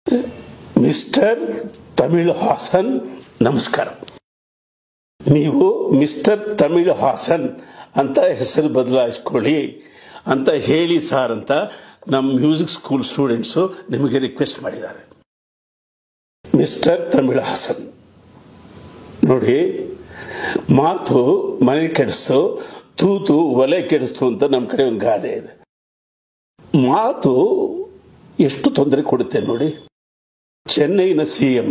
Mister Tamil Haasan ನಮಸ್ಕಾರ. ನೀವು mister Tamil Haasan ಅಂತ ಹೆಸರು ಬದಲಾಯಿಸ್ಕೊಳ್ಳಿ ಅಂತ ಹೇಳಿ ಸಾರ್ ಅಂತ ನಮ್ಮ ಮ್ಯೂಸಿಕ್ ಸ್ಕೂಲ್ ಸ್ಟೂಡೆಂಟ್ಸು ನಿಮಗೆ ರಿಕ್ವೆಸ್ಟ್ ಮಾಡಿದ್ದಾರೆ. ಮಿಸ್ಟರ್ ತಮಿಳು ಹಾಸನ್ ನೋಡಿ, ಮಾತು ಮನೆ ಕೆಡಿಸ್ತು, ತೂತು ಒಲೆ ಕೆಡಿಸ್ತು ಅಂತ ನಮ್ಮ ಕಡೆ ಒಂದು ಗಾದೆ ಇದೆ. ಮಾತು ಎಷ್ಟು ತೊಂದರೆ ಕೊಡುತ್ತೆ ನೋಡಿ. ಚೆನ್ನೈನ CM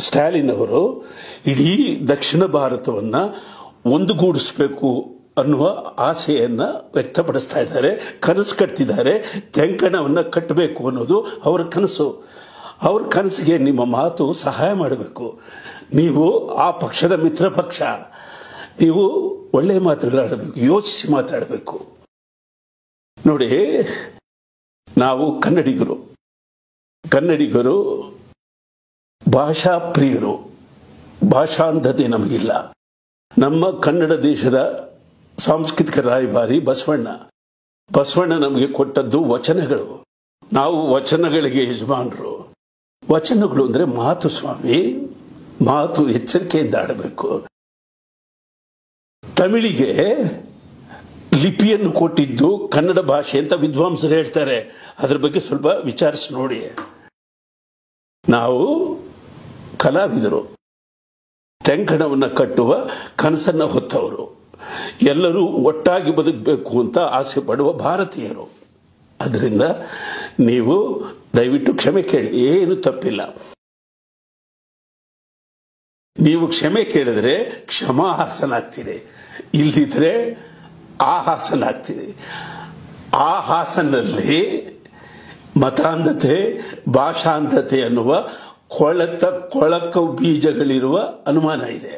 ಸ್ಟಾಲಿನ್ ಅವರು ಇಡೀ ದಕ್ಷಿಣ ಭಾರತವನ್ನ ಒಂದುಗೂಡಿಸಬೇಕು ಅನ್ನುವ ಆಸೆಯನ್ನ ವ್ಯಕ್ತಪಡಿಸ್ತಾ ಇದ್ದಾರೆ, ಕನಸು ಕಟ್ತಿದ್ದಾರೆ. ತೆಂಕಣವನ್ನ ಕಟ್ಟಬೇಕು ಅನ್ನೋದು ಅವರ ಕನಸು. ಅವ್ರ ಕನಸಿಗೆ ನಿಮ್ಮ ಮಾತು ಸಹಾಯ ಮಾಡಬೇಕು. ನೀವು ಆ ಪಕ್ಷದ ಮಿತ್ರ ಪಕ್ಷ, ನೀವು ಒಳ್ಳೆ ಮಾತುಗಳಾಡಬೇಕು, ಯೋಚಿಸಿ ಮಾತಾಡಬೇಕು. ನೋಡಿ, ನಾವು ಕನ್ನಡಿಗರು ಭಾಷಾ ಪ್ರಿಯರು, ಭಾಷಾಂಧತೆ ನಮಗಿಲ್ಲ. ನಮ್ಮ ಕನ್ನಡ ದೇಶದ ಸಾಂಸ್ಕೃತಿಕ ರಾಯಭಾರಿ ಬಸವಣ್ಣ ನಮಗೆ ಕೊಟ್ಟದ್ದು ವಚನಗಳು. ನಾವು ವಚನಗಳಿಗೆ ಯಜಮಾನರು. ವಚನಗಳು ಅಂದ್ರೆ ಮಾತು ಸ್ವಾಮಿ, ಮಾತು ಎಚ್ಚರಿಕೆಯಿಂದ ಆಡಬೇಕು. ತಮಿಳಿಗೆ ಲಿಪಿಯನ್ನು ಕೊಟ್ಟಿದ್ದು ಕನ್ನಡ ಭಾಷೆ ಅಂತ ವಿದ್ವಾಂಸರು ಹೇಳ್ತಾರೆ. ಅದ್ರ ಬಗ್ಗೆ ಸ್ವಲ್ಪ ವಿಚಾರಿಸಿ ನೋಡಿ. ನಾವು ಕಲಾವಿದರು, ತೆಂಕಣವನ್ನ ಕಟ್ಟುವ ಕನಸನ್ನ ಹೊತ್ತವರು, ಎಲ್ಲರೂ ಒಟ್ಟಾಗಿ ಬದುಕಬೇಕು ಅಂತ ಆಸೆ ಪಡುವ ಭಾರತೀಯರು. ಅದರಿಂದ ನೀವು ದಯವಿಟ್ಟು ಕ್ಷಮೆ ಕೇಳಿ, ಏನು ತಪ್ಪಿಲ್ಲ. ನೀವು ಕ್ಷಮೆ ಕೇಳಿದ್ರೆ ಕ್ಷಮಾಹಾಸನಾಗ್ತೀರಿ, ಇಲ್ದಿದ್ರೆ ಆಹಾಸನಾಗ್ತೀರಿ. ಆ ಹಾಸನಲ್ಲಿ ಮತಾಂಧತೆ, ಭಾಷಾಂಧತೆ ಅನ್ನುವ ಕೊಳಕು ಬೀಜಗಳಿರುವ ಅನುಮಾನ ಇದೆ.